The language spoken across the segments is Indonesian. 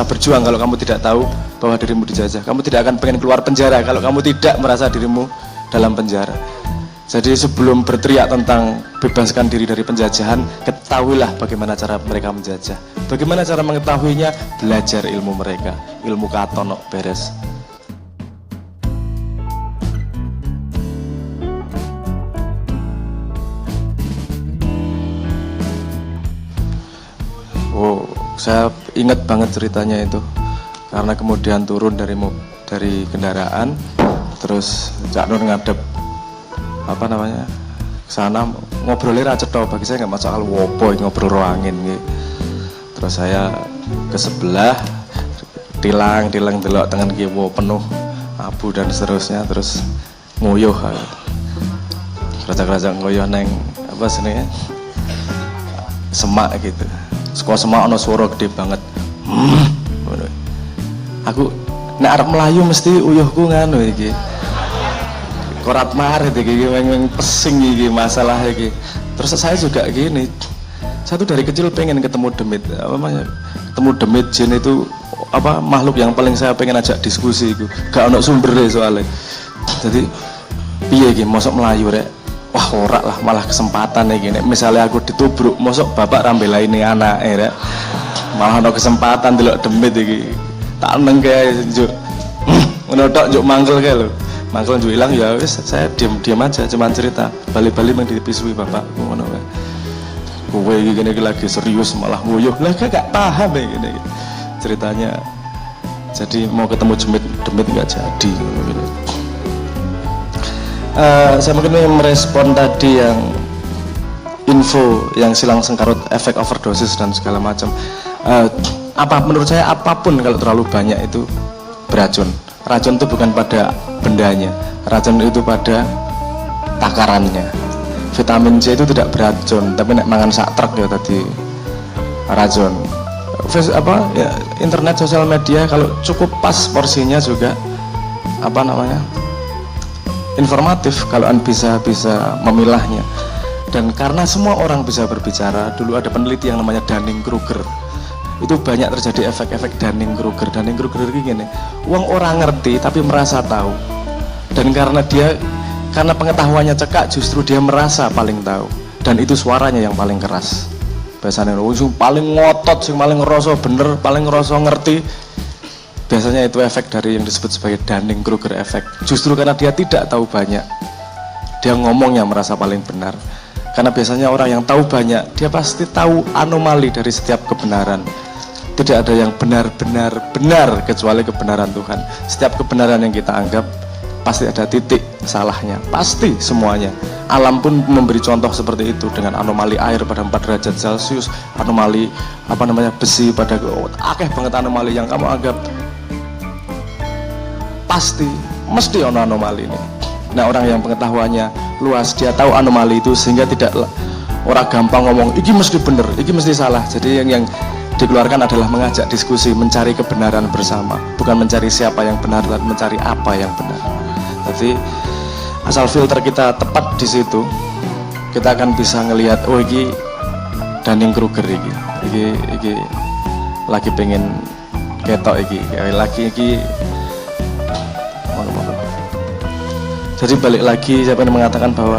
merasa berjuang kalau kamu tidak tahu bahwa dirimu dijajah. Kamu tidak akan pengen keluar penjara kalau kamu tidak merasa dirimu dalam penjara. Jadi sebelum berteriak tentang bebaskan diri dari penjajahan, ketahuilah bagaimana cara mereka menjajah. Bagaimana cara mengetahuinya? Belajar ilmu mereka. Ilmu katon beres. Oh, saya ingat banget ceritanya itu. Karena kemudian turun dari kendaraan, terus Cak Nur ngadep sana ngobrolnya raja tau, bagi saya nggak masalah wopo ngobrol angin gitu. Terus saya ke sebelah tilang delok tangan kiwo penuh abu dan seterusnya, terus nguyuh kerajaan nguyuh neng semak gitu. Sekolah semak ono suara gede banget. Aku nek arep melayu mesti uyuhku nganu iki. Korat marit iki pesing iki masalah iki. Terus saya juga gini. Saya tuh dari kecil pengen ketemu demit. Ketemu demit jin itu makhluk yang paling saya pengen ajak diskusi iku. Gak ono sumbernya soalnya. Jadi piye iki mosok melayu rek. Wah ora lah, malah kesempatan iki nek misalnya aku ditubruk mosok bapak rambelaini anake rek. Malah ono kesempatan delok demit iki. Tak neng kae njuk. Ngono tok njuk mangkel kae lho. Mangkel njuk ilang ya wis saya diam aja cuman cerita. Bali-bali mung dipisui bapak ngono kae. Kowe iki kene lagi serius malah nguyuh. Lah gak paham iki ceritanya. Jadi mau ketemu demit enggak jadi gitu. Saya mungkin merespon tadi yang info yang silang sengkarut efek overdosis dan segala macam. Menurut saya apapun kalau terlalu banyak itu beracun. Racun itu bukan pada bendanya, racun itu pada takarannya. Vitamin C itu tidak beracun, tapi nek mangan sak truk ya tadi racun. Internet sosial media kalau cukup pas porsinya juga informatif kalau bisa memilahnya. Dan karena semua orang bisa berbicara, dulu ada peneliti yang namanya Dunning-Kruger. Itu banyak terjadi efek-efek Dunning-Kruger. Dunning-Kruger itu gini, uang orang ngerti tapi merasa tahu. Dan karena pengetahuannya cekak, justru dia merasa paling tahu. Dan itu suaranya yang paling keras. Biasanya yang paling ngotot, yang paling ngerasa bener, paling ngerasa ngerti. Biasanya itu efek dari yang disebut sebagai Dunning-Kruger efek. Justru karena dia tidak tahu banyak, dia ngomongnya merasa paling benar. Karena biasanya orang yang tahu banyak, dia pasti tahu anomali dari setiap kebenaran. Tidak ada yang benar kecuali kebenaran Tuhan. Setiap kebenaran yang kita anggap pasti ada titik salahnya, pasti semuanya. Alam pun memberi contoh seperti itu dengan anomali air pada 4 derajat Celcius, anomali besi pada akeh banget anomali yang kamu anggap pasti mesti ono anomali ini. Nah orang yang pengetahuannya luas, dia tahu anomali itu sehingga tidak orang gampang ngomong iki mesti bener, iki mesti salah. Jadi yang dikeluarkan adalah mengajak diskusi, mencari kebenaran bersama, bukan mencari siapa yang benar, tapi mencari apa yang benar. Jadi asal filter kita tepat di situ, kita akan bisa ngelihat oh iki Dunning-Kruger iki lagi pengen ketok iki Jadi balik lagi saya ingin mengatakan bahwa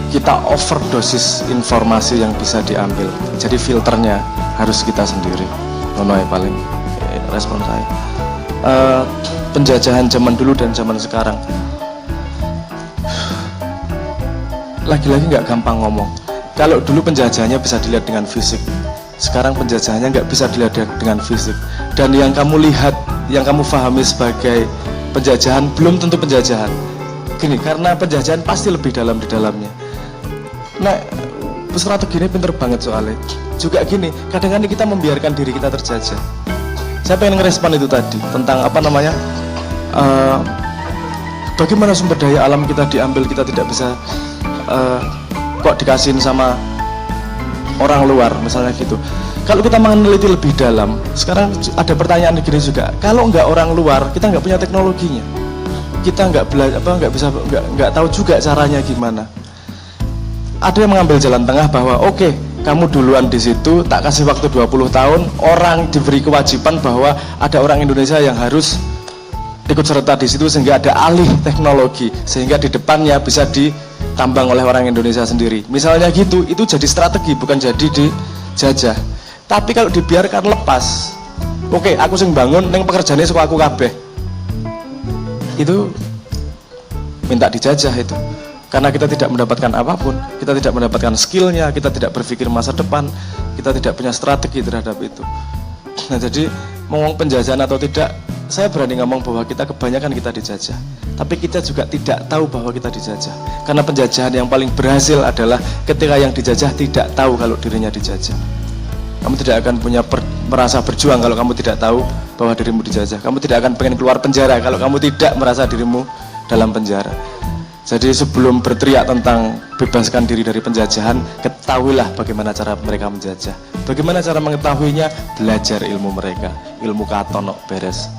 kita overdosis informasi yang bisa diambil. Jadi filternya harus kita sendiri. Nono paling respon saya. Penjajahan zaman dulu dan zaman sekarang. Lagi-lagi nggak gampang ngomong. Kalau dulu penjajahannya bisa dilihat dengan fisik, sekarang penjajahannya nggak bisa dilihat dengan fisik. Dan yang kamu lihat, yang kamu pahami sebagai penjajahan belum tentu penjajahan. Gini, karena penjajahan pasti lebih dalam di dalamnya. Nah, strategi ini pinter banget soalnya. Juga gini, kadang-kadang kita membiarkan diri kita terjajah. Saya pengen ngerespon itu tadi tentang bagaimana sumber daya alam kita diambil, kita tidak bisa kok dikasihin sama orang luar misalnya gitu. Kalau kita meneliti lebih dalam, sekarang ada pertanyaan gini juga. Kalau nggak orang luar, kita nggak punya teknologinya. Kita nggak belajar, nggak tahu juga caranya gimana. Ada yang mengambil jalan tengah bahwa oke, kamu duluan di situ, tak kasih waktu 20 tahun, orang diberi kewajiban bahwa ada orang Indonesia yang harus ikut serta di situ sehingga ada alih teknologi, sehingga di depannya bisa ditambang oleh orang Indonesia sendiri. Misalnya gitu, itu jadi strategi, bukan jadi dijajah. Tapi kalau dibiarkan lepas, oke, aku sing bangun, neng pekerjaannya suka aku kabeh, itu minta dijajah itu. Karena kita tidak mendapatkan apapun, kita tidak mendapatkan skillnya, kita tidak berpikir masa depan, kita tidak punya strategi terhadap itu. Nah, jadi ngomong penjajahan atau tidak, saya berani ngomong bahwa kita kebanyakan kita dijajah, tapi kita juga tidak tahu bahwa kita dijajah. Karena penjajahan yang paling berhasil adalah ketika yang dijajah tidak tahu kalau dirinya dijajah. Kamu tidak akan merasa berjuang kalau kamu tidak tahu bahwa dirimu dijajah. Kamu tidak akan pengen keluar penjara kalau kamu tidak merasa dirimu dalam penjara. Jadi sebelum berteriak tentang bebaskan diri dari penjajahan, ketahuilah bagaimana cara mereka menjajah. Bagaimana cara mengetahuinya? Belajar ilmu mereka, ilmu katon beres.